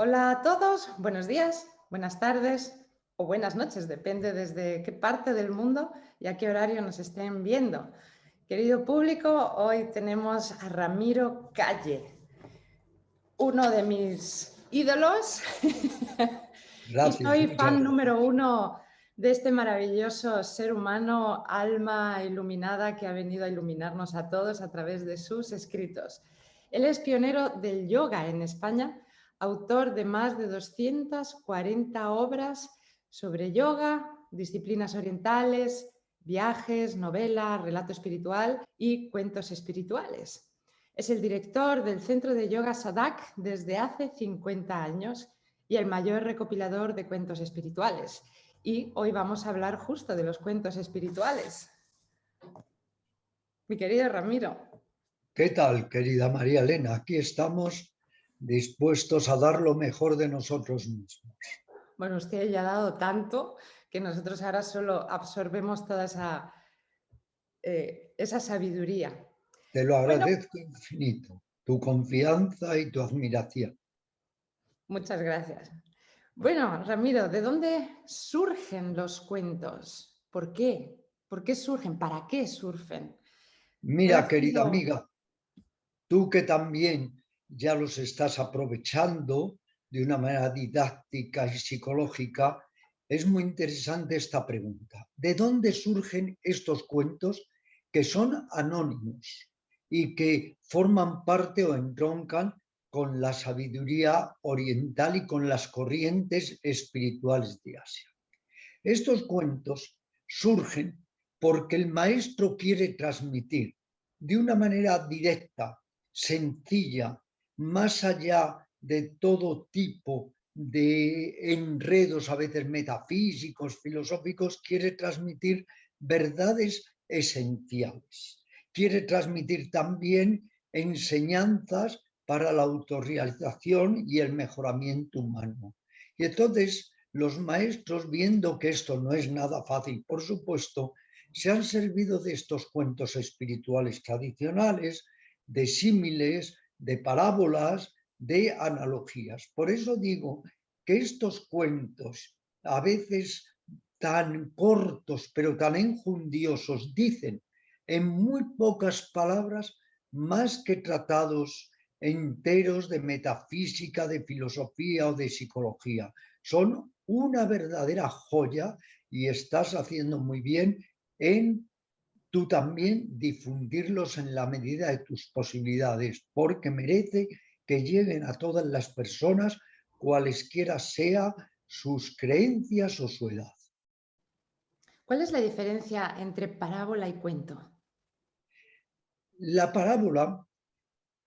Hola a todos, buenos días, buenas tardes o buenas noches, depende desde qué parte del mundo y a qué horario nos estén viendo. Querido público, hoy tenemos a Ramiro Calle, uno de mis ídolos y Gracias, soy muchas fan gracias. número uno de este maravilloso ser humano, alma iluminada que ha venido a iluminarnos a todos a través de sus escritos. Él es pionero del yoga en España, autor de más de 240 obras sobre yoga, disciplinas orientales, viajes, novela, relato espiritual y cuentos espirituales. Es el director del Centro de Yoga Sadak desde hace 50 años y el mayor recopilador de cuentos espirituales. Y hoy vamos a hablar justo de los cuentos espirituales. Mi querido Ramiro. ¿Qué tal, querida María Elena? Aquí estamos dispuestos a dar lo mejor de nosotros mismos. Bueno, usted ya ha dado tanto que nosotros ahora solo absorbemos toda esa sabiduría. Te lo Bueno, agradezco infinito, tu confianza y tu admiración. muchas gracias. Bueno, Ramiro, ¿de dónde surgen los cuentos? ¿Por qué? ¿Por qué surgen? ¿Para qué surgen? ¿Cuál Mira, ha querida sido? amiga, tú que también ya los estás aprovechando de una manera didáctica y psicológica, es muy interesante esta pregunta. ¿De dónde surgen estos cuentos que son anónimos y que forman parte o entroncan con la sabiduría oriental y con las corrientes espirituales de Asia? Estos cuentos surgen porque el maestro quiere transmitir de una manera directa, sencilla, más allá de todo tipo de enredos, a veces metafísicos, filosóficos, quiere transmitir verdades esenciales. Quiere transmitir también enseñanzas para la autorrealización y el mejoramiento humano. Y entonces los maestros, viendo que esto no es nada fácil, por supuesto, se han servido de estos cuentos espirituales tradicionales, de símiles, de parábolas, de analogías. Por eso digo que estos cuentos, a veces tan cortos pero tan enjundiosos, dicen en muy pocas palabras más que tratados enteros de metafísica, de filosofía o de psicología. Son una verdadera joya y estás haciendo muy bien en tú también difundirlos en la medida de tus posibilidades, porque merece que lleguen a todas las personas, cualesquiera sea sus creencias o su edad. ¿Cuál es la diferencia entre parábola y cuento? La parábola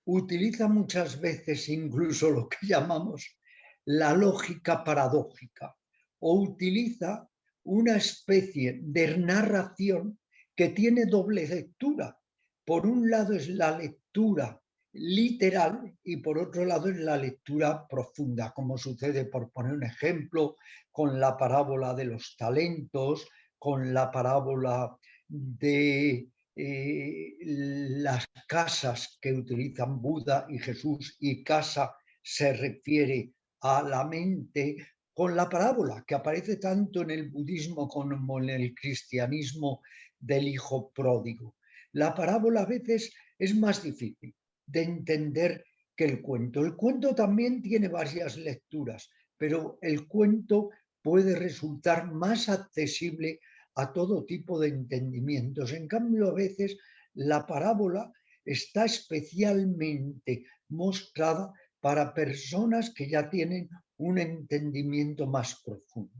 utiliza muchas veces incluso lo que llamamos la lógica paradójica o utiliza una especie de narración que tiene doble lectura. Por un lado es la lectura literal y por otro lado es la lectura profunda, como sucede, por poner un ejemplo, con la parábola de los talentos, con la parábola de las casas que utilizan Buda y Jesús, y casa se refiere a la mente, con la parábola que aparece tanto en el budismo como en el cristianismo del hijo pródigo. La parábola a veces es más difícil de entender que el cuento. El cuento también tiene varias lecturas, pero el cuento puede resultar más accesible a todo tipo de entendimientos. En cambio, a veces la parábola está especialmente mostrada para personas que ya tienen un entendimiento más profundo.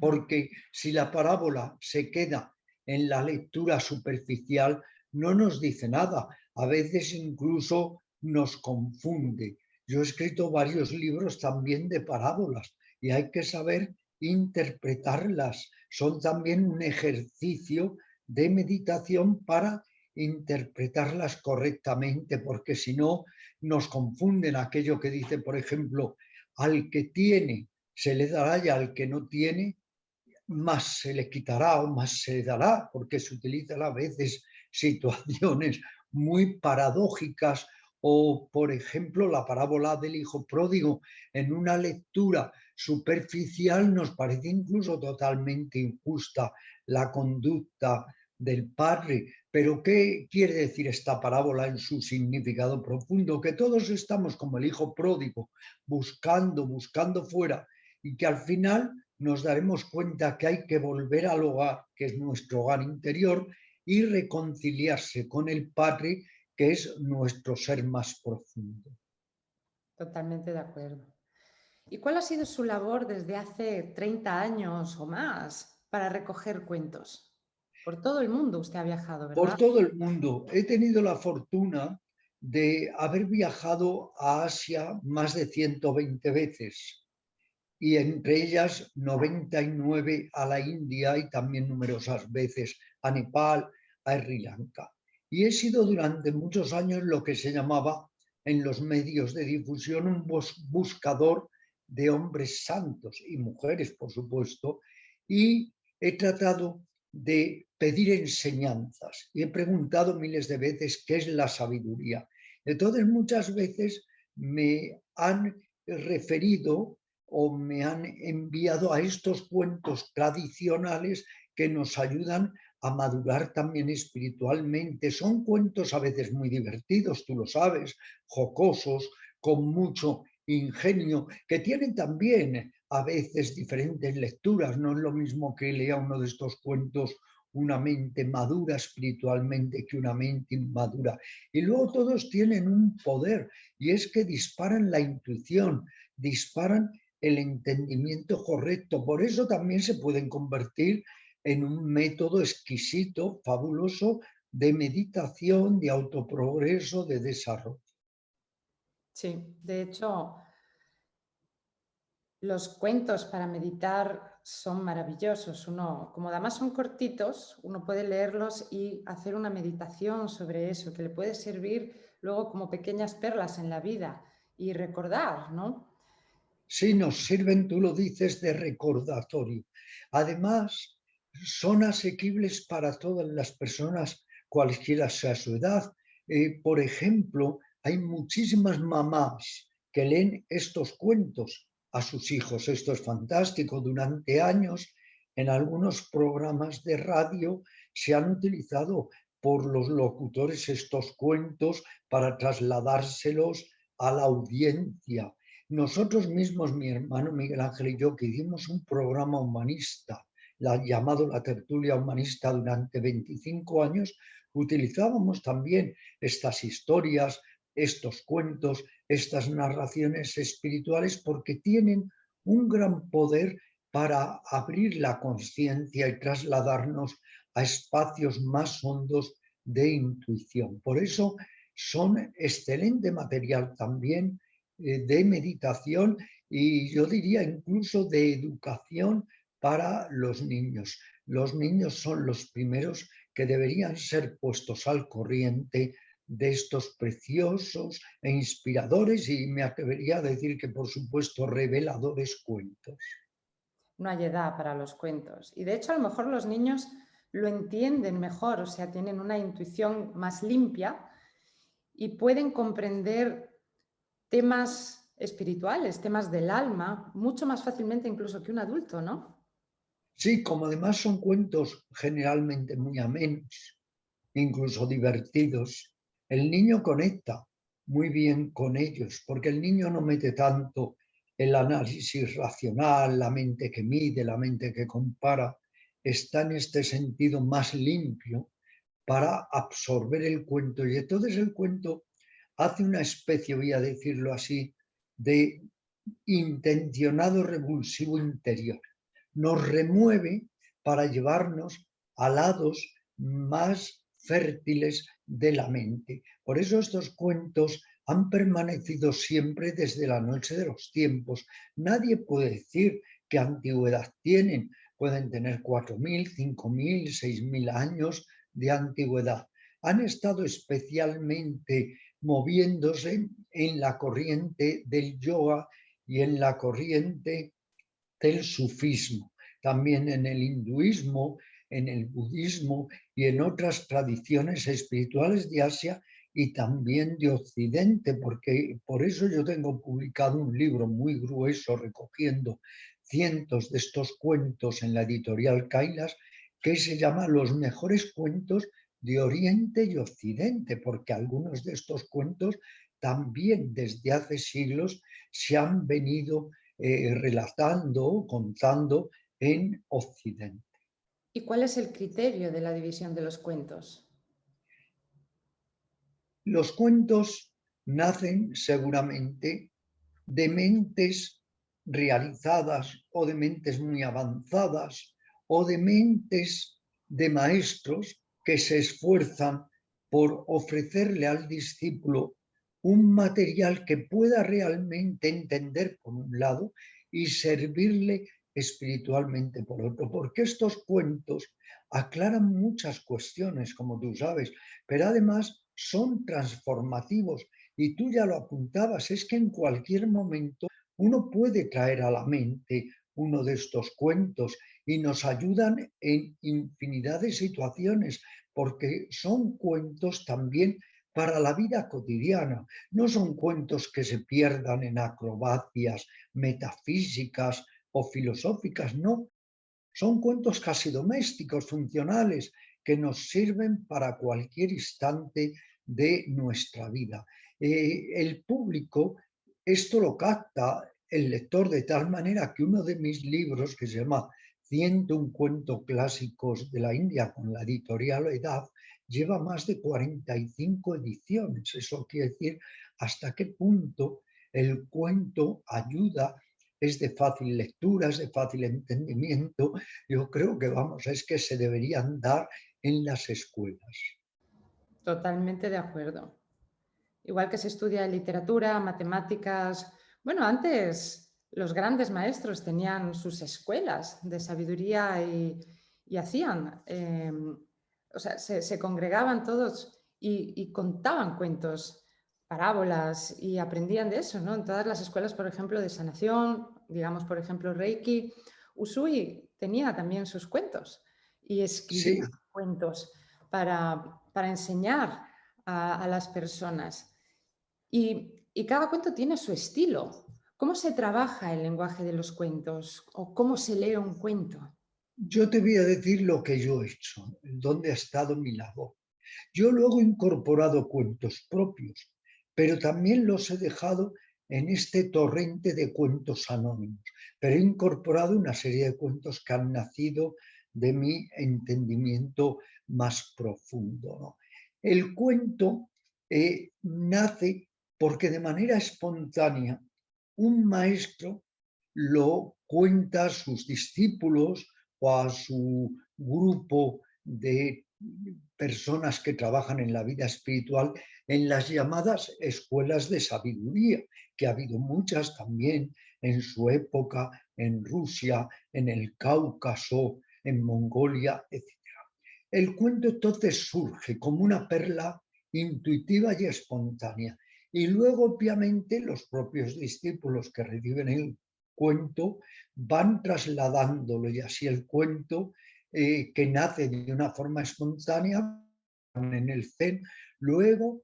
Porque si la parábola se queda en la lectura superficial, no nos dice nada. A veces incluso nos confunde. Yo he escrito varios libros también de parábolas y hay que saber interpretarlas. Son también un ejercicio de meditación para interpretarlas correctamente, porque si no nos confunden. Aquello que dice, por ejemplo, al que tiene se le dará y al que no tiene más se le quitará o más se le dará, porque se utilizan a veces situaciones muy paradójicas o, por ejemplo, la parábola del hijo pródigo. En una lectura superficial nos parece incluso totalmente injusta la conducta del padre. Pero ¿qué quiere decir esta parábola en su significado profundo? Que todos estamos como el hijo pródigo, buscando fuera, y que al final nos daremos cuenta que hay que volver al hogar, que es nuestro hogar interior, y reconciliarse con el Padre, que es nuestro ser más profundo. Totalmente de acuerdo. ¿Y cuál ha sido su labor desde hace 30 años o más para recoger cuentos? Por todo el mundo usted ha viajado, Por ¿verdad? todo el mundo. He tenido la fortuna de haber viajado a Asia más de 120 veces, y entre ellas 99 a la India y también numerosas veces a Nepal, a Sri Lanka. Y he sido durante muchos años lo que se llamaba en los medios de difusión un buscador de hombres santos y mujeres, por supuesto, y he tratado de pedir enseñanzas y he preguntado miles de veces qué es la sabiduría. Entonces muchas veces me han referido o me han enviado a estos cuentos tradicionales que nos ayudan a madurar también espiritualmente. Son cuentos a veces muy divertidos, tú lo sabes, jocosos, con mucho ingenio, que tienen también a veces diferentes lecturas. No es lo mismo que lea uno de estos cuentos una mente madura espiritualmente que una mente inmadura. Y luego todos tienen un poder, y es que disparan la intuición, disparan el entendimiento correcto. Por eso también se pueden convertir en un método exquisito, fabuloso, de meditación, de autoprogreso, de desarrollo. Sí, de hecho, los cuentos para meditar son maravillosos. Uno, como además son cortitos, uno puede leerlos y hacer una meditación sobre eso, que le puede servir luego como pequeñas perlas en la vida y recordar, ¿no? Sí, nos sirven, tú lo dices, de recordatorio. Además, son asequibles para todas las personas, cualquiera sea su edad. Por ejemplo, hay muchísimas mamás que leen estos cuentos a sus hijos. Esto es fantástico. Durante años, en algunos programas de radio se han utilizado por los locutores estos cuentos para trasladárselos a la audiencia. Nosotros mismos, mi hermano Miguel Ángel y yo, que hicimos un programa humanista, llamado La Tertulia Humanista, durante 25 años, utilizábamos también estas historias, estos cuentos, estas narraciones espirituales, porque tienen un gran poder para abrir la conciencia y trasladarnos a espacios más hondos de intuición. Por eso son excelente material también de meditación, y yo diría incluso de educación para los niños. Los niños son los primeros que deberían ser puestos al corriente de estos preciosos e inspiradores, y me atrevería a decir que, por supuesto, reveladores cuentos. No hay edad para los cuentos. Y de hecho, a lo mejor los niños lo entienden mejor, o sea, tienen una intuición más limpia y pueden comprender temas espirituales, temas del alma, mucho más fácilmente incluso que un adulto, ¿no? Sí, como además son cuentos generalmente muy amenos, incluso divertidos, el niño conecta muy bien con ellos, porque el niño no mete tanto el análisis racional, la mente que mide, la mente que compara, está en este sentido más limpio para absorber el cuento. Y entonces el cuento hace una especie, voy a decirlo así, de intencionado revulsivo interior. Nos remueve para llevarnos a lados más fértiles de la mente. Por eso estos cuentos han permanecido siempre desde la noche de los tiempos. Nadie puede decir qué antigüedad tienen. Pueden tener 4.000, 5.000, 6.000 años de antigüedad. Han estado especialmente moviéndose en la corriente del yoga y en la corriente del sufismo, también en el hinduismo, en el budismo y en otras tradiciones espirituales de Asia y también de Occidente, porque por eso yo tengo publicado un libro muy grueso recogiendo cientos de estos cuentos en la editorial Kailas, que se llama Los mejores cuentos de Oriente y Occidente, porque algunos de estos cuentos también desde hace siglos se han venido relatando, contando en Occidente. ¿Y cuál es el criterio de la división de los cuentos? Los cuentos nacen seguramente de mentes realizadas o de mentes muy avanzadas o de mentes de maestros que se esfuerzan por ofrecerle al discípulo un material que pueda realmente entender por un lado y servirle espiritualmente por otro, porque estos cuentos aclaran muchas cuestiones, como tú sabes, pero además son transformativos. Y tú ya lo apuntabas, es que en cualquier momento uno puede traer a la mente uno de estos cuentos y nos ayudan en infinidad de situaciones, porque son cuentos también para la vida cotidiana. No son cuentos que se pierdan en acrobacias metafísicas o filosóficas, no. Son cuentos casi domésticos, funcionales, que nos sirven para cualquier instante de nuestra vida. El público esto lo capta, el lector, de tal manera que uno de mis libros, que se llama 101 cuentos clásicos de la India, con la editorial Edad, lleva más de 45 ediciones. Eso quiere decir hasta qué punto el cuento ayuda, es de fácil lectura, es de fácil entendimiento. Yo creo que, vamos, es que se deberían dar en las escuelas. Totalmente de acuerdo. Igual que se estudia literatura, matemáticas. Bueno, antes los grandes maestros tenían sus escuelas de sabiduría y hacían, o sea, se congregaban todos y contaban cuentos, parábolas y aprendían de eso, ¿no? En todas las escuelas, por ejemplo, de sanación, digamos, por ejemplo, Reiki, Usui tenía también sus cuentos y escribía Sí, cuentos para enseñar a las personas. Y cada cuento tiene su estilo. ¿Cómo se trabaja el lenguaje de los cuentos o cómo se lee un cuento? yo te voy a decir lo que yo he hecho, dónde ha estado mi labor. Yo luego he incorporado cuentos propios, pero también los he dejado en este torrente de cuentos anónimos, pero he incorporado una serie de cuentos que han nacido de mi entendimiento más profundo, ¿no? El cuento nace porque de manera espontánea un maestro lo cuenta a sus discípulos o a su grupo de personas que trabajan en la vida espiritual en las llamadas escuelas de sabiduría, que ha habido muchas también en su época en Rusia, en el Cáucaso, en Mongolia, etc. El cuento entonces surge como una perla intuitiva y espontánea. Y luego, obviamente, los propios discípulos que reciben el cuento van trasladándolo, y así el cuento, que nace de una forma espontánea en el Zen, luego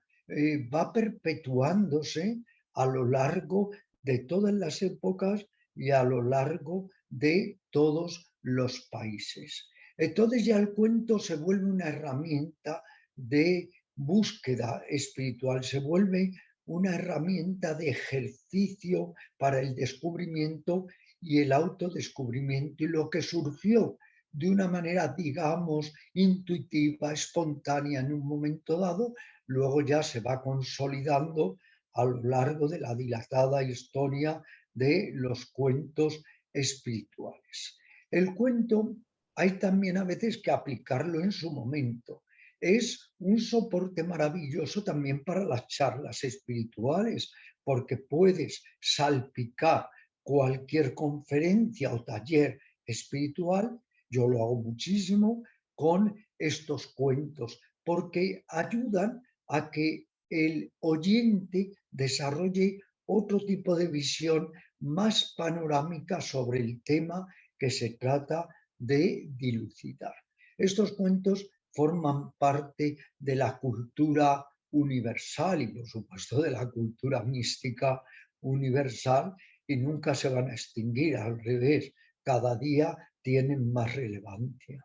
va perpetuándose a lo largo de todas las épocas y a lo largo de todos los países. Entonces ya el cuento se vuelve una herramienta de búsqueda espiritual, se vuelve una herramienta de ejercicio para el descubrimiento y el autodescubrimiento. Y lo que surgió de una manera, digamos, intuitiva, espontánea en un momento dado, luego ya se va consolidando a lo largo de la dilatada historia de los cuentos espirituales. El cuento hay también a veces que aplicarlo en su momento. Es un soporte maravilloso también para las charlas espirituales, porque puedes salpicar cualquier conferencia o taller espiritual. Yo lo hago muchísimo con estos cuentos, porque ayudan a que el oyente desarrolle otro tipo de visión más panorámica sobre el tema que se trata de dilucidar. Estos cuentos forman parte de la cultura universal y por supuesto de la cultura mística universal y nunca se van a extinguir, al revés, cada día tienen más relevancia.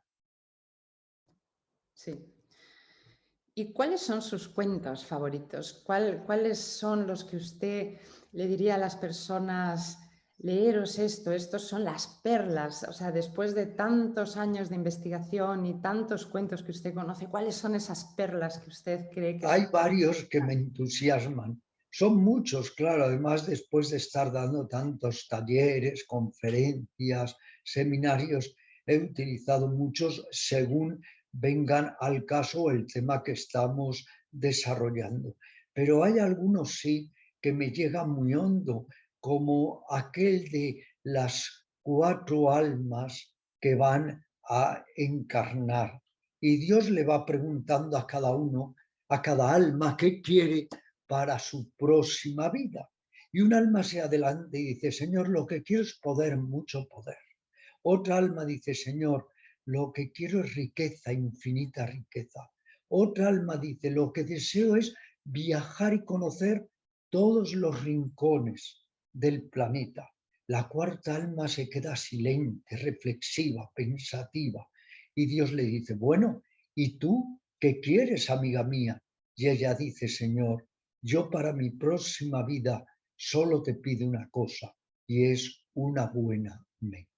Sí. ¿Y cuáles son sus cuentos favoritos? ¿Cuáles son los que usted le diría a las personas, leeros esto, estos son las perlas? O sea, después de tantos años de investigación y tantos cuentos que usted conoce, ¿cuáles son esas perlas que usted cree que son? Hay varios que me entusiasman. Son muchos, claro, además después de estar dando tantos talleres, conferencias, seminarios, he utilizado muchos según vengan al caso el tema que estamos desarrollando. Pero hay algunos sí que me llegan muy hondo, como aquel de las 4 almas que van a encarnar. Y Dios le va preguntando a cada uno, a cada alma, qué quiere para su próxima vida. Y un alma se adelanta y dice, Señor, lo que quiero es poder, mucho poder. Otra alma dice, Señor, lo que quiero es riqueza, infinita riqueza. Otra alma dice, lo que deseo es viajar y conocer todos los rincones del planeta. La cuarta alma se queda silente, reflexiva, pensativa. Y Dios le dice, bueno, ¿y tú qué quieres, amiga mía? Y ella dice, Señor, yo para mi próxima vida solo te pido una cosa, y es una buena mente.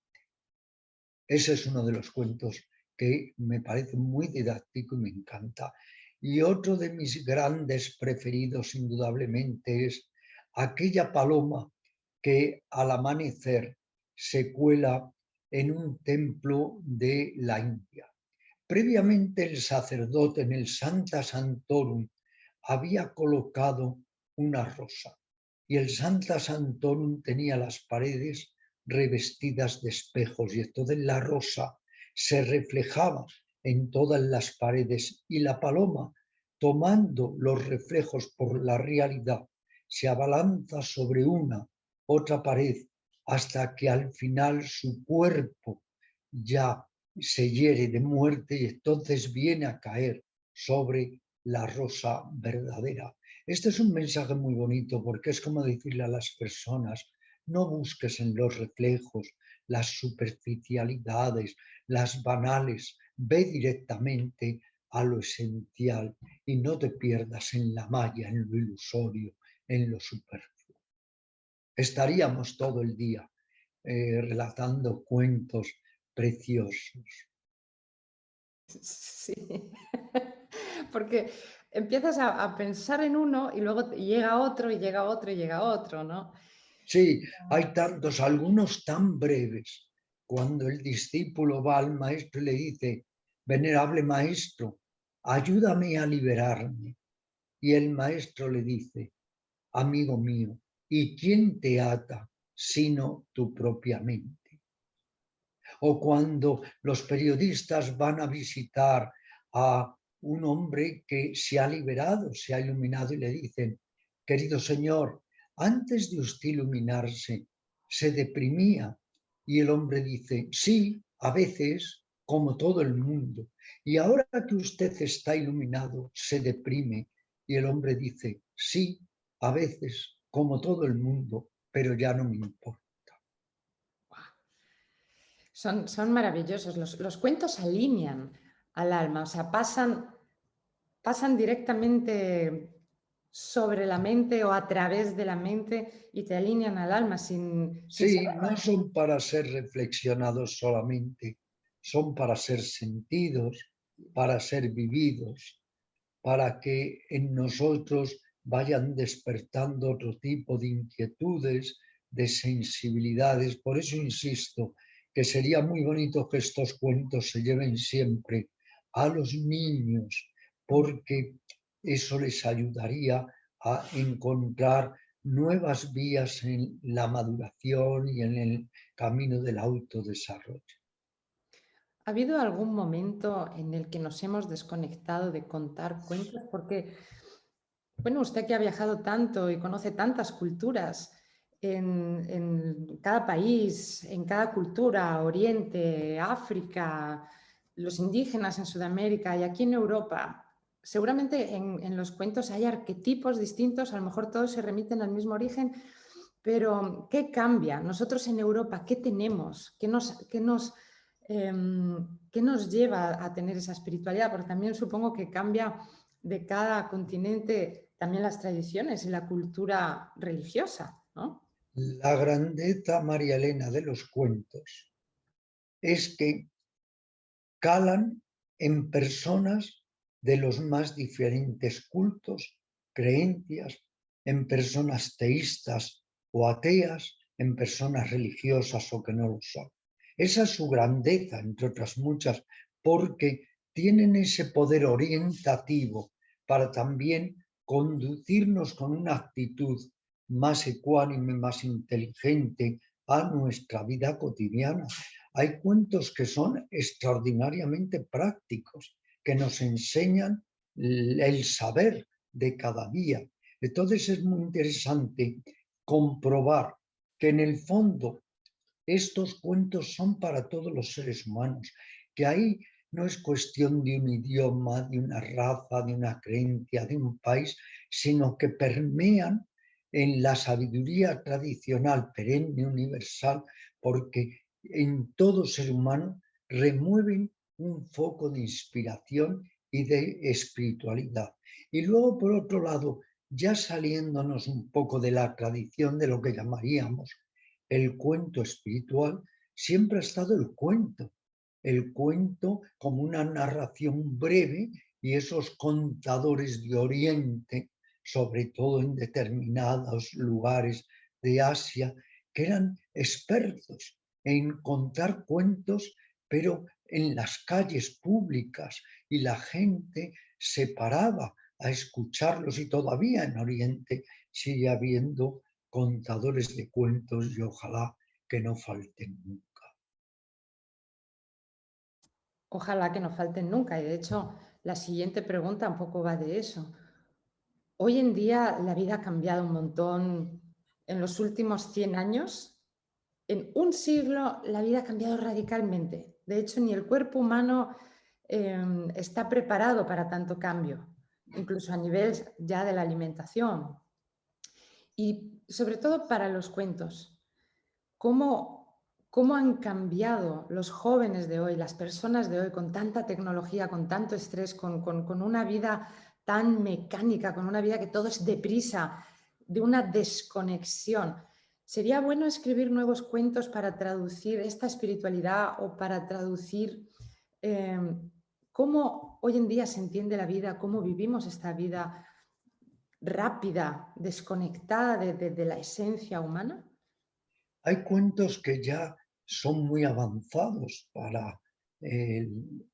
Ese es uno de los cuentos que me parece muy didáctico y me encanta. Y otro de mis grandes preferidos, indudablemente, es aquella paloma que al amanecer se cuela en un templo de la India. Previamente el sacerdote en el Sancta Sanctorum había colocado una rosa y el Sancta Sanctorum tenía las paredes revestidas de espejos y entonces la rosa se reflejaba en todas las paredes y la paloma, tomando los reflejos por la realidad, se abalanza sobre una, otra pared, hasta que al final su cuerpo ya se hiere de muerte y entonces viene a caer sobre la rosa verdadera. Este es un mensaje muy bonito porque es como decirle a las personas, no busques en los reflejos las superficialidades, las banales, ve directamente a lo esencial y no te pierdas en la malla, en lo ilusorio, en lo superfluo. Estaríamos todo el día relatando cuentos preciosos. Sí, porque empiezas a pensar en uno y luego llega otro y llega otro y llega otro, ¿no? Sí, hay tantos, algunos tan breves. Cuando el discípulo va al maestro y le dice, venerable maestro, ayúdame a liberarme. Y el maestro le dice, amigo mío, ¿y quién te ata sino tu propia mente? O cuando los periodistas van a visitar a un hombre que se ha liberado, se ha iluminado y le dicen, querido señor, antes de usted iluminarse, se deprimía. Y el hombre dice, sí, a veces, como todo el mundo. Y ahora que usted está iluminado, se deprime. Y el hombre dice, sí, a veces, como todo el mundo, pero ya no me importa. Son maravillosos. Los cuentos alinean al alma, o sea, pasan directamente sobre la mente o a través de la mente y te alinean al alma sin Sí, saberlo. no son para ser reflexionados solamente, son para ser sentidos, para ser vividos, para que en nosotros vayan despertando otro tipo de inquietudes, de sensibilidades. Por eso insisto que sería muy bonito que estos cuentos se lleven siempre a los niños, porque eso les ayudaría a encontrar nuevas vías en la maduración y en el camino del autodesarrollo. ¿Ha habido algún momento en el que nos hemos desconectado de contar cuentos? Porque, bueno, usted que ha viajado tanto y conoce tantas culturas en cada país, en cada cultura, Oriente, África, los indígenas en Sudamérica y aquí en Europa, seguramente en los cuentos hay arquetipos distintos, a lo mejor todos se remiten al mismo origen, pero ¿qué cambia? Nosotros en Europa, ¿qué tenemos? ¿Qué nos lleva a tener esa espiritualidad? Porque también supongo que cambia de cada continente también las tradiciones y la cultura religiosa, ¿no? La grandeza, María Elena, de los cuentos es que calan en personas de los más diferentes cultos, creencias, en personas teístas o ateas, en personas religiosas o que no lo son. Esa es su grandeza, entre otras muchas, porque tienen ese poder orientativo para también conducirnos con una actitud más ecuánime, más inteligente a nuestra vida cotidiana. Hay cuentos que son extraordinariamente prácticos, que nos enseñan el saber de cada día. Entonces es muy interesante comprobar que en el fondo estos cuentos son para todos los seres humanos, que ahí no es cuestión de un idioma, de una raza, de una creencia, de un país, sino que permean en la sabiduría tradicional, perenne, universal, porque en todo ser humano remueven un foco de inspiración y de espiritualidad. Y luego, por otro lado, ya saliéndonos un poco de la tradición de lo que llamaríamos el cuento espiritual, siempre ha estado el cuento como una narración breve y esos contadores de Oriente, sobre todo en determinados lugares de Asia, que eran expertos en contar cuentos, pero en las calles públicas, y la gente se paraba a escucharlos, y todavía en Oriente sigue habiendo contadores de cuentos y ojalá que no falten nunca. Ojalá que no falten nunca. Y de hecho, la siguiente pregunta un poco va de eso. Hoy en día la vida ha cambiado un montón. En los últimos 100 años, en un siglo, la vida ha cambiado radicalmente. De hecho, ni el cuerpo humano está preparado para tanto cambio, incluso a nivel ya de la alimentación. Y sobre todo para los cuentos. ¿Cómo han cambiado los jóvenes de hoy, las personas de hoy, con tanta tecnología, con tanto estrés, con una vida tan mecánica, con una vida que todo es deprisa, de una desconexión? ¿Sería bueno escribir nuevos cuentos para traducir esta espiritualidad o para traducir eh, cómo hoy en día se entiende la vida, cómo vivimos esta vida rápida, desconectada de la esencia humana? Hay cuentos que ya son muy avanzados para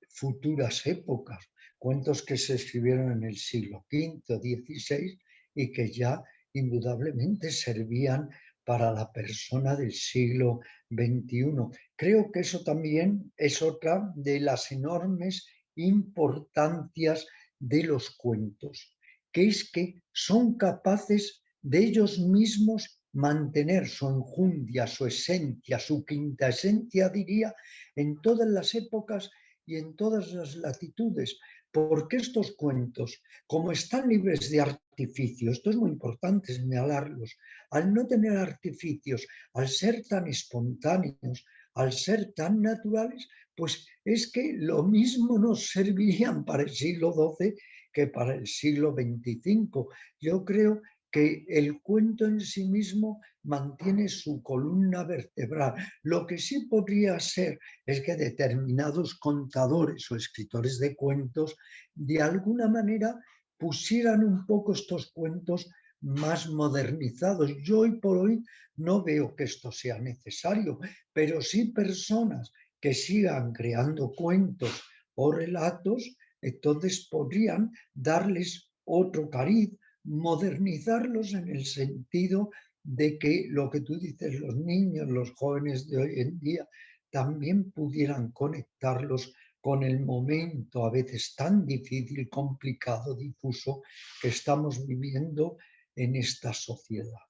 futuras épocas, cuentos que se escribieron en el siglo V o XVI y que ya indudablemente servían para la persona del siglo XXI. Creo que eso también es otra de las enormes importancias de los cuentos, que es que son capaces de ellos mismos mantener su enjundia, su esencia, su quinta esencia, diría, en todas las épocas y en todas las latitudes, porque estos cuentos, como están libres de artificio, esto es muy importante señalarlos, al no tener artificios, al ser tan espontáneos, al ser tan naturales, pues es que lo mismo nos servirían para el siglo XII que para el siglo XXV. Yo creo que el cuento en sí mismo mantiene su columna vertebral. Lo que sí podría ser es que determinados contadores o escritores de cuentos de alguna manera pusieran un poco estos cuentos más modernizados. Yo hoy por hoy no veo que esto sea necesario, pero sí personas que sigan creando cuentos o relatos, entonces podrían darles otro cariz, modernizarlos en el sentido de que lo que tú dices, los niños, los jóvenes de hoy en día, también pudieran conectarlos con el momento a veces tan difícil, complicado, difuso que estamos viviendo en esta sociedad.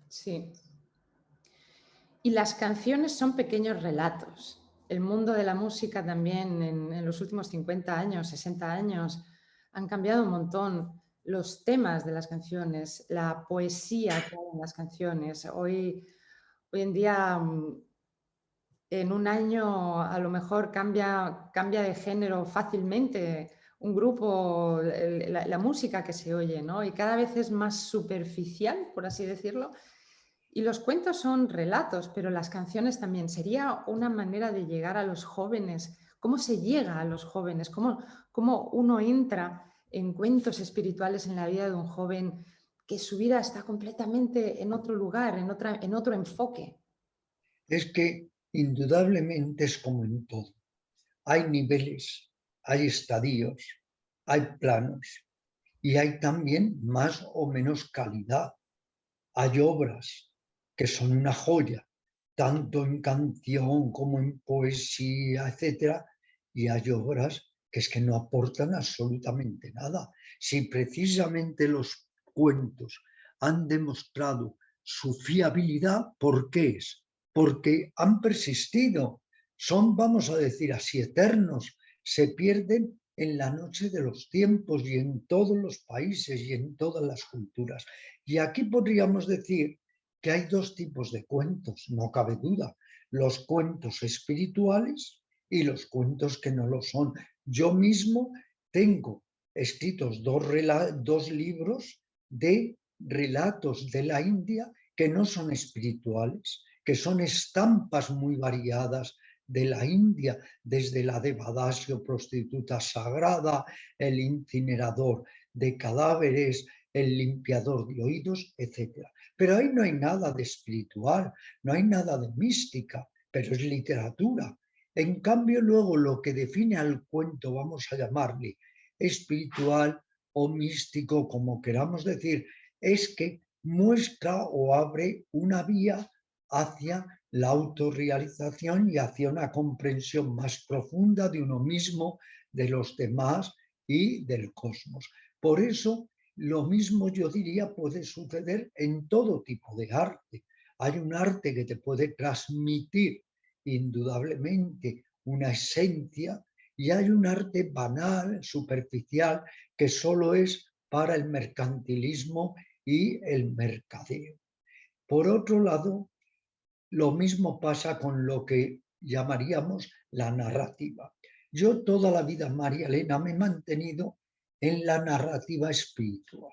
Sí. Y las canciones son pequeños relatos. El mundo de la música también en los últimos 50 años, 60 años, han cambiado un montón los temas de las canciones, la poesía que hay en las canciones. Hoy en día, en un año a lo mejor cambia de género fácilmente un grupo, la música que se oye, ¿no? Y cada vez es más superficial, por así decirlo. Y los cuentos son relatos, pero las canciones también. Sería una manera de llegar a los jóvenes. ¿Cómo se llega a los jóvenes? ¿Cómo uno entra en cuentos espirituales en la vida de un joven que su vida está completamente en otro lugar, en otro enfoque? Es que indudablemente es como en todo. Hay niveles, hay estadios, hay planos y hay también más o menos calidad. Hay obras que son una joya, tanto en canción como en poesía, etcétera, y hay obras que es que no aportan absolutamente nada. Si precisamente los cuentos han demostrado su fiabilidad, ¿por qué es? Porque han persistido, son, vamos a decir así, eternos, se pierden en la noche de los tiempos y en todos los países y en todas las culturas. Y aquí podríamos decir que hay dos tipos de cuentos, no cabe duda, los cuentos espirituales y los cuentos que no lo son. Yo mismo tengo escritos dos libros de relatos de la India que no son espirituales, que son estampas muy variadas de la India, desde la Devadasio, prostituta sagrada, el incinerador de cadáveres, el limpiador de oídos, etc. Pero ahí no hay nada de espiritual, no hay nada de mística, pero es literatura. En cambio, luego lo que define al cuento, vamos a llamarle espiritual o místico, como queramos decir, es que muestra o abre una vía hacia la autorrealización y hacia una comprensión más profunda de uno mismo, de los demás y del cosmos. Por eso, lo mismo yo diría puede suceder en todo tipo de arte. Hay un arte que te puede transmitir indudablemente una esencia y hay un arte banal, superficial, que solo es para el mercantilismo y el mercadeo. Por otro lado, lo mismo pasa con lo que llamaríamos la narrativa. Yo toda la vida, María Elena, me he mantenido en la narrativa espiritual.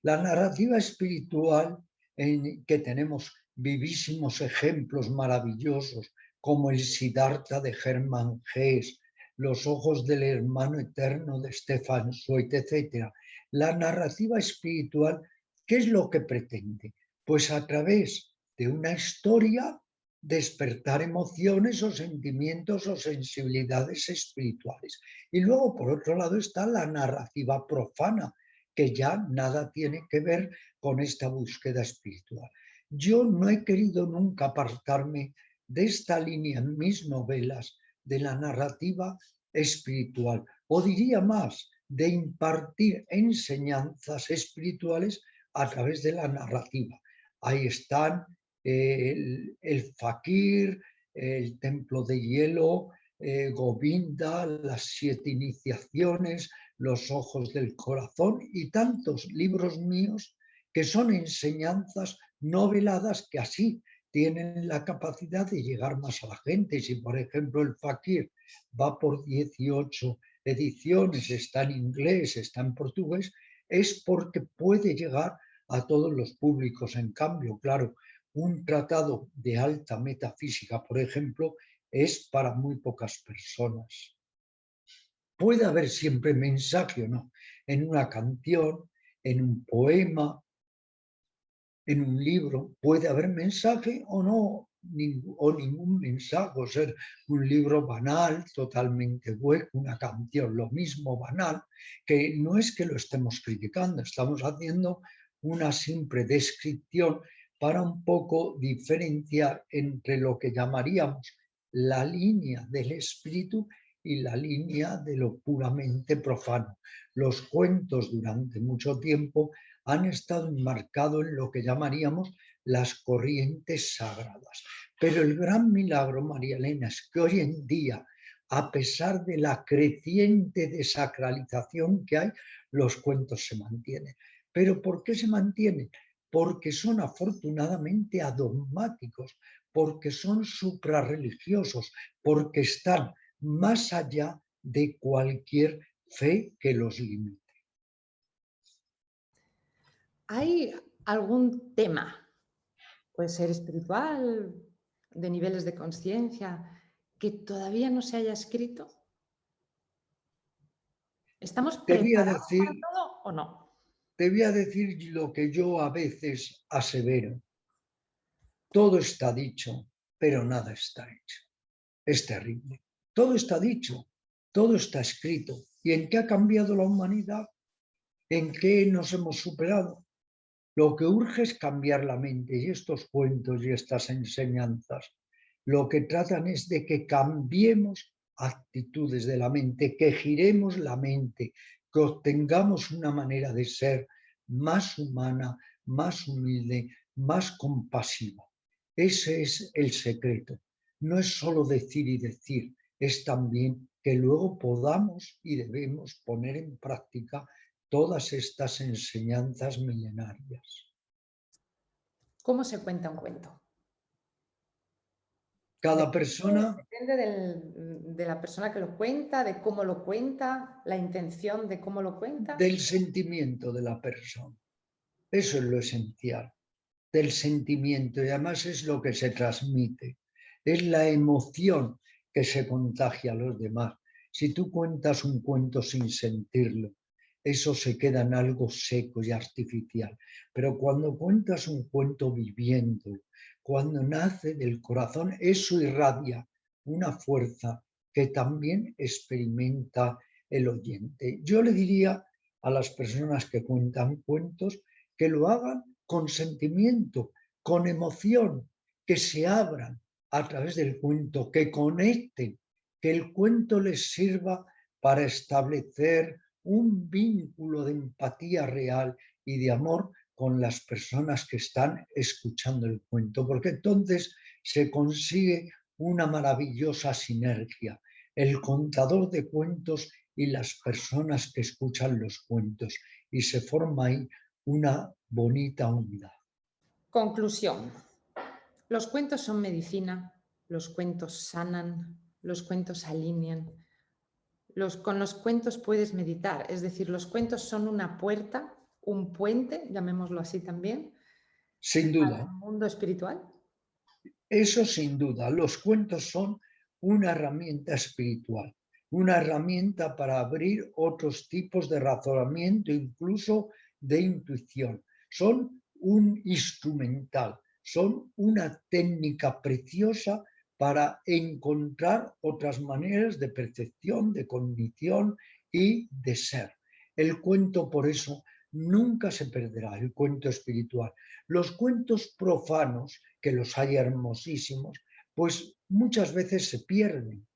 La narrativa espiritual en que tenemos vivísimos ejemplos maravillosos como el Siddhartha de Hermann Hesse, los ojos del hermano eterno de Stefan Zweig, etc. La narrativa espiritual, ¿qué es lo que pretende? Pues a través de una historia despertar emociones o sentimientos o sensibilidades espirituales. Y luego, por otro lado, está la narrativa profana, que ya nada tiene que ver con esta búsqueda espiritual. Yo no he querido nunca apartarme de esta línea en mis novelas de la narrativa espiritual, o diría más, de impartir enseñanzas espirituales a través de la narrativa. Ahí están el fakir, el templo de hielo, Govinda, las 7 iniciaciones, los ojos del corazón y tantos libros míos que son enseñanzas noveladas que así tienen la capacidad de llegar más a la gente. Si, por ejemplo, el Fakir va por 18 ediciones, está en inglés, está en portugués, es porque puede llegar a todos los públicos. En cambio, claro, un tratado de alta metafísica, por ejemplo, es para muy pocas personas. Puede haber siempre mensaje o no, en una canción, en un poema, en un libro, puede haber mensaje o no, o ningún mensaje, o ser un libro banal, totalmente hueco, una canción, lo mismo banal, que no es que lo estemos criticando, estamos haciendo una simple descripción para un poco diferenciar entre lo que llamaríamos la línea del espíritu y la línea de lo puramente profano. Los cuentos durante mucho tiempo han estado enmarcados en lo que llamaríamos las corrientes sagradas. Pero el gran milagro, María Elena, es que hoy en día, a pesar de la creciente desacralización que hay, los cuentos se mantienen. ¿Pero por qué se mantienen? Porque son afortunadamente adogmáticos, porque son suprarreligiosos, porque están más allá de cualquier fe que los limite. ¿Hay algún tema, puede ser espiritual, de niveles de conciencia, que todavía no se haya escrito? ¿Estamos Te voy a preparados decir, para todo o no? te voy a decir lo que yo a veces asevero. Todo está dicho, pero nada está hecho. Es terrible. Todo está dicho, todo está escrito. ¿Y en qué ha cambiado la humanidad? ¿En qué nos hemos superado? Lo que urge es cambiar la mente, y estos cuentos y estas enseñanzas lo que tratan es de que cambiemos actitudes de la mente, que giremos la mente, que obtengamos una manera de ser más humana, más humilde, más compasiva. Ese es el secreto. No es solo decir y decir, es también que luego podamos y debemos poner en práctica todas estas enseñanzas milenarias. ¿Cómo se cuenta un cuento? Cada persona Depende de la persona que lo cuenta, de cómo lo cuenta, la intención de cómo lo cuenta. del sentimiento de la persona. Eso es lo esencial, del sentimiento, y además es lo que se transmite, es la emoción que se contagia a los demás. Si tú cuentas un cuento sin sentirlo, eso se queda en algo seco y artificial. Pero cuando cuentas un cuento viviendo, cuando nace del corazón, eso irradia una fuerza que también experimenta el oyente. Yo le diría a las personas que cuentan cuentos que lo hagan con sentimiento, con emoción, que se abran a través del cuento, que conecten, que el cuento les sirva para establecer un vínculo de empatía real y de amor con las personas que están escuchando el cuento, porque entonces se consigue una maravillosa sinergia, el contador de cuentos y las personas que escuchan los cuentos, y se forma ahí una bonita unidad. Conclusión. Los cuentos son medicina, los cuentos sanan, los cuentos alinean. Con los cuentos puedes meditar, es decir, los cuentos son una puerta, un puente, llamémoslo así también, Sin duda, al mundo espiritual. eso sin duda, los cuentos son una herramienta espiritual, una herramienta para abrir otros tipos de razonamiento, incluso de intuición. Son un instrumental, son una técnica preciosa para encontrar otras maneras de percepción, de cognición y de ser. El cuento, por eso, nunca se perderá, el cuento espiritual. Los cuentos profanos, que los hay hermosísimos, pues muchas veces se pierden,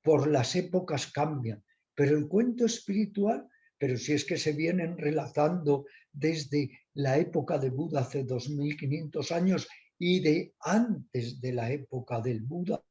por las épocas cambian, pero el cuento espiritual, pero si es que se vienen relatando desde la época de Buda hace 2500 años y de antes de la época del Buda,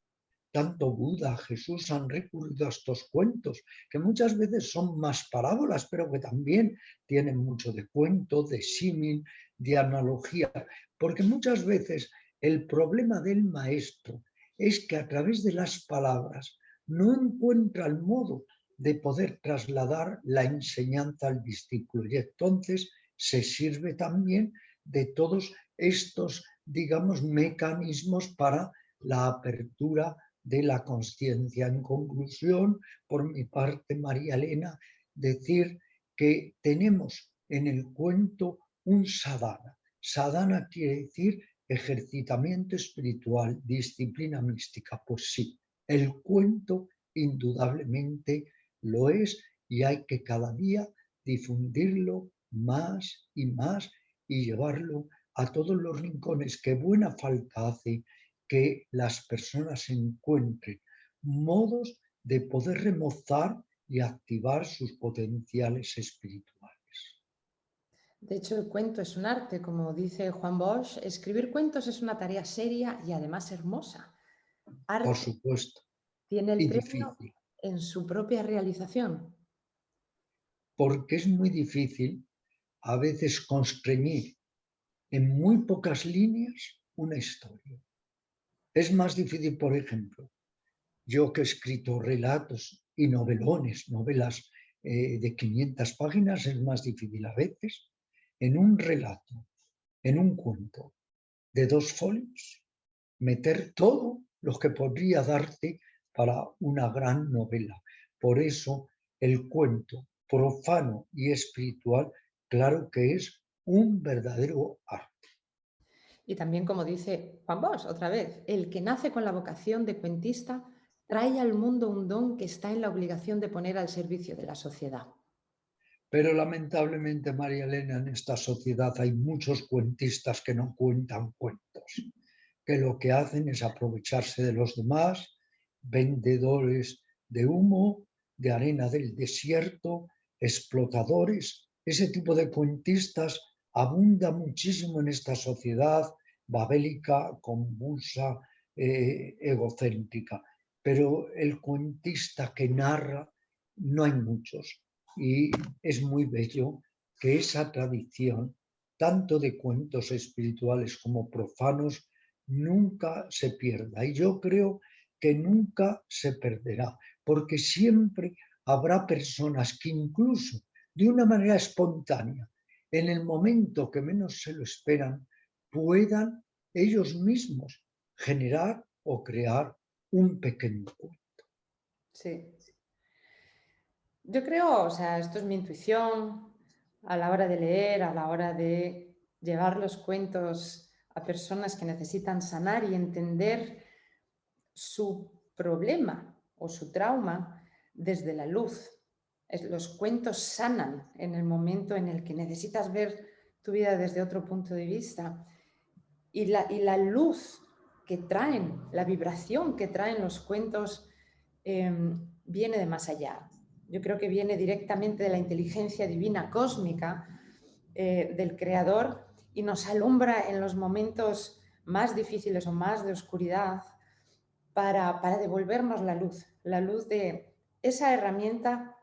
tanto Buda, Jesús han recurrido a estos cuentos, que muchas veces son más parábolas, pero que también tienen mucho de cuento, de símil, de analogía, porque muchas veces el problema del maestro es que a través de las palabras no encuentra el modo de poder trasladar la enseñanza al discípulo, y entonces se sirve también de todos estos, digamos, mecanismos para la apertura de la conciencia. En conclusión, por mi parte, María Elena, decir que tenemos en el cuento un sadhana. Sadhana quiere decir ejercitamiento espiritual, disciplina mística. Pues sí, el cuento indudablemente lo es, y hay que cada día difundirlo más y llevarlo a todos los rincones, que buena falta hace que las personas encuentren modos de poder remozar y activar sus potenciales espirituales. De hecho, el cuento es un arte, como dice Juan Bosch. Escribir cuentos es una tarea seria y además hermosa. Por Arte supuesto. tiene el y premio difícil, en su propia realización. porque es muy difícil a veces constreñir en muy pocas líneas una historia. Es más difícil, por ejemplo, yo que he escrito relatos y novelones, novelas de 500 páginas, es más difícil a veces en un relato, en un cuento de 2 folios, meter todo lo que podría darte para una gran novela. Por eso el cuento profano y espiritual, claro que es un verdadero arte. Y también, como dice Juan Bosch, otra vez, el que nace con la vocación de cuentista trae al mundo un don que está en la obligación de poner al servicio de la sociedad. Pero lamentablemente, María Elena, en esta sociedad hay muchos cuentistas que no cuentan cuentos, que lo que hacen es aprovecharse de los demás, vendedores de humo, de arena del desierto, explotadores. Ese tipo de cuentistas abunda muchísimo en esta sociedad babélica, convulsa, egocéntrica. Pero el cuentista que narra, no hay muchos. Y es muy bello que esa tradición, tanto de cuentos espirituales como profanos, nunca se pierda. Y yo creo que nunca se perderá, porque siempre habrá personas que incluso de una manera espontánea, en el momento que menos se lo esperan, puedan ellos mismos generar o crear un pequeño cuento. Sí. Yo creo, o sea, esto es mi intuición a la hora de leer, a la hora de llevar los cuentos a personas que necesitan sanar y entender su problema o su trauma desde la luz. Los cuentos sanan en el momento en el que necesitas ver tu vida desde otro punto de vista. Y la luz que traen, la vibración que traen los cuentos viene de más allá. Yo creo que viene directamente de la inteligencia divina cósmica del Creador y nos alumbra en los momentos más difíciles o más de oscuridad para devolvernos la luz de esa herramienta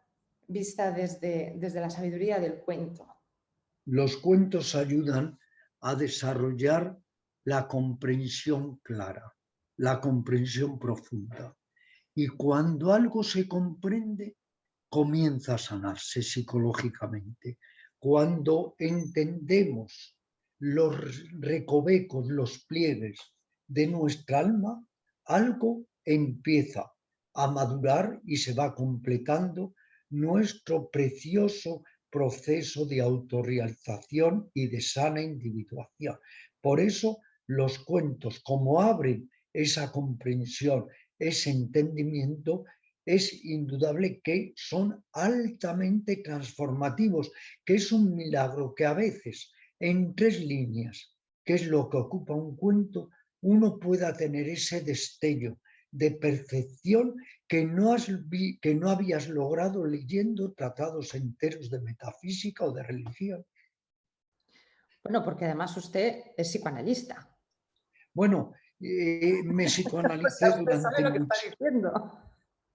vista desde la sabiduría del cuento. Los cuentos ayudan a desarrollar la comprensión clara, la comprensión profunda. Y cuando algo se comprende, comienza a sanarse psicológicamente. Cuando entendemos los recovecos, los pliegues de nuestra alma, algo empieza a madurar y se va completando nuestro precioso proceso de autorrealización y de sana individuación. Por eso los cuentos, como abren esa comprensión, ese entendimiento, es indudable que son altamente transformativos, que es un milagro que a veces en 3 líneas, que es lo que ocupa un cuento, uno pueda tener ese destello de percepción que no habías logrado leyendo tratados enteros de metafísica o de religión. Bueno, porque además usted es psicoanalista. Bueno, me O sea, psicoanalicé usted sabe durante lo que está mucho. diciendo.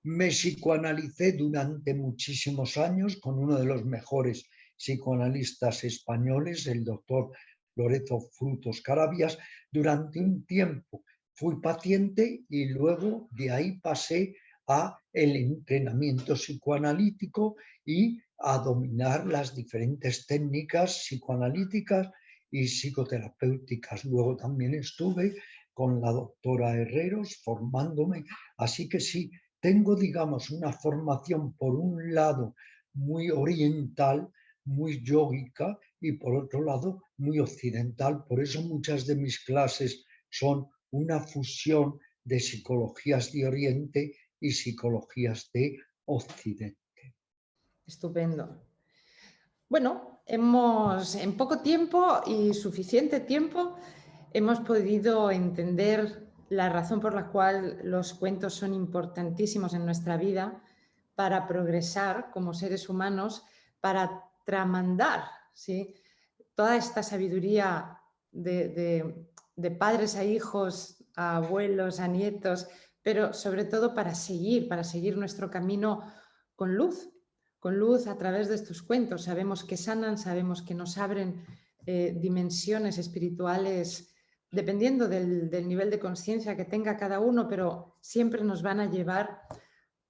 Me psicoanalicé durante muchísimos años con uno de los mejores psicoanalistas españoles, el doctor Lorenzo Frutos Carabias. Durante un tiempo fui paciente y luego de ahí pasé a el entrenamiento psicoanalítico y a dominar las diferentes técnicas psicoanalíticas y psicoterapéuticas. Luego también estuve con la doctora Herreros formándome, así que sí, tengo, digamos, una formación por un lado muy oriental, muy yógica y por otro lado muy occidental. Por eso muchas de mis clases son una fusión de psicologías de Oriente y psicologías de Occidente. Estupendo. Bueno, en poco tiempo y suficiente tiempo, hemos podido entender la razón por la cual los cuentos son importantísimos en nuestra vida para progresar como seres humanos, para tramandar, ¿sí?, toda esta sabiduría de padres a hijos, a abuelos, a nietos, pero sobre todo para seguir nuestro camino con luz a través de estos cuentos. Sabemos que sanan, sabemos que nos abren dimensiones espirituales dependiendo del nivel de conciencia que tenga cada uno, pero siempre nos van a llevar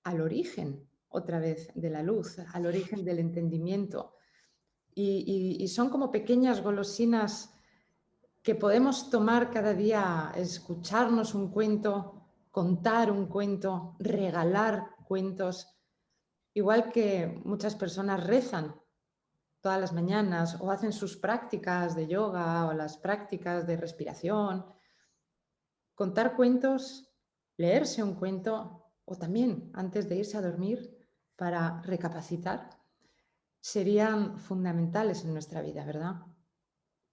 al origen, otra vez, de la luz, al origen del entendimiento. Y son como pequeñas golosinas que podemos tomar cada día, escucharnos un cuento, contar un cuento, regalar cuentos, igual que muchas personas rezan todas las mañanas o hacen sus prácticas de yoga o las prácticas de respiración. Contar cuentos, leerse un cuento o también antes de irse a dormir para recapacitar serían fundamentales en nuestra vida, ¿verdad?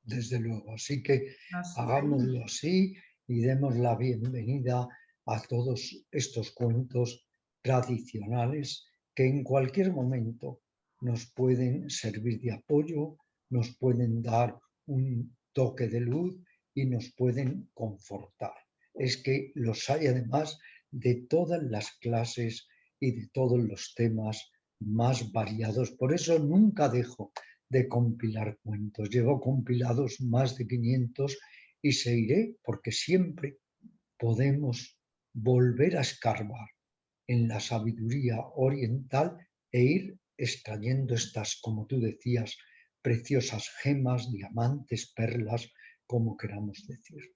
Desde luego. Así que Nos hagámoslo así y demos la bienvenida a todos estos cuentos tradicionales que en cualquier momento nos pueden servir de apoyo, nos pueden dar un toque de luz y nos pueden confortar. Es que los hay además de todas las clases y de todos los temas más variados. Por eso nunca dejo de compilar cuentos. Llevo compilados más de 500 y seguiré porque siempre podemos volver a escarbar en la sabiduría oriental e ir extrayendo estas, como tú decías, preciosas gemas, diamantes, perlas, como queramos decir.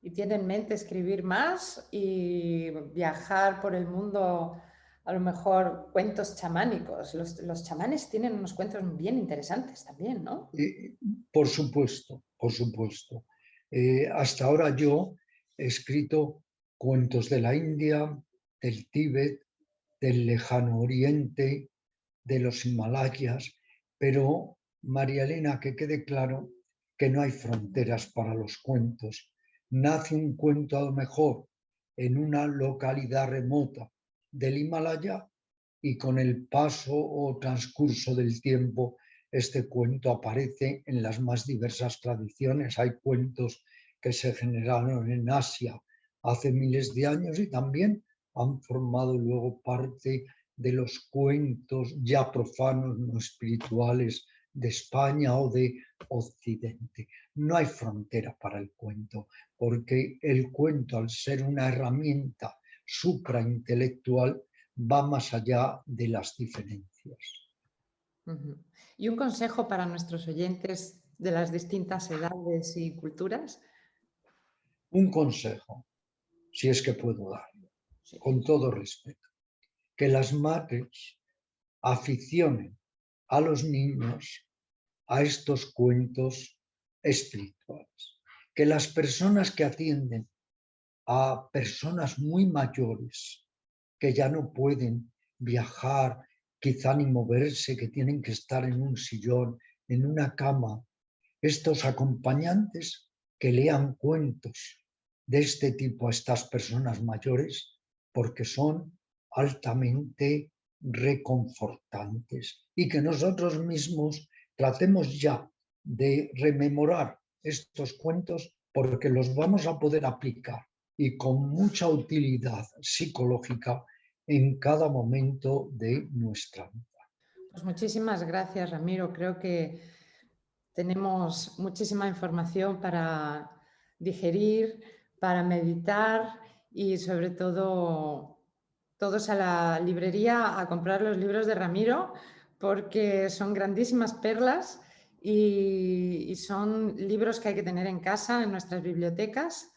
Y tiene en mente escribir más y viajar por el mundo, a lo mejor cuentos chamánicos. Los chamanes tienen unos cuentos bien interesantes también, ¿no? Por supuesto, por supuesto. Hasta ahora yo he escrito cuentos de la India, del Tíbet, del lejano Oriente, de los Himalayas, pero María Elena, que quede claro que no hay fronteras para los cuentos. Nace un cuento a lo mejor en una localidad remota del Himalaya y con el paso o transcurso del tiempo este cuento aparece en las más diversas tradiciones. Hay cuentos que se generaron en Asia hace miles de años y también han formado luego parte de los cuentos ya profanos, no espirituales, de España o de Occidente. No hay frontera para el cuento, porque el cuento, al ser una herramienta supraintelectual, va más allá de las diferencias. Y un consejo para nuestros oyentes de las distintas edades y culturas. Un consejo, si es que puedo darlo, Sí. con todo respeto, que las madres aficionen a los niños a estos cuentos espirituales, que las personas que atienden a personas muy mayores que ya no pueden viajar, quizá ni moverse, que tienen que estar en un sillón, en una cama, estos acompañantes que lean cuentos de este tipo a estas personas mayores, porque son altamente reconfortantes y que nosotros mismos tratemos ya de rememorar estos cuentos porque los vamos a poder aplicar y con mucha utilidad psicológica en cada momento de nuestra vida. Pues muchísimas gracias, Ramiro. Creo que tenemos muchísima información para digerir, para meditar y sobre todo todos a la librería a comprar los libros de Ramiro porque son grandísimas perlas y son libros que hay que tener en casa, en nuestras bibliotecas,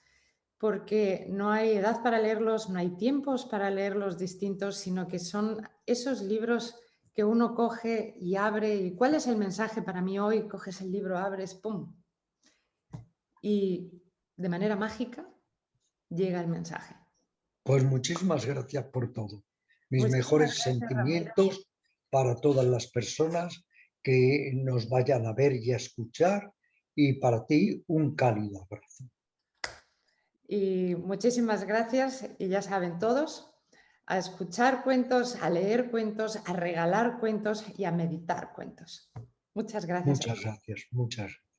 porque no hay edad para leerlos, no hay tiempos para leerlos distintos, sino que son esos libros que uno coge y abre. ¿Y cuál es el mensaje para mí hoy? Coges el libro, abres, ¡pum! Y de manera mágica llega el mensaje. Pues muchísimas gracias por todo. Mis Muchísimas mejores gracias, Ramiro. sentimientos para todas las personas que nos vayan a ver y a escuchar y para ti un cálido abrazo. Y muchísimas gracias, y ya saben todos, a escuchar cuentos, a leer cuentos, a regalar cuentos y a meditar cuentos. Muchas gracias. Muchas gracias, muchas gracias.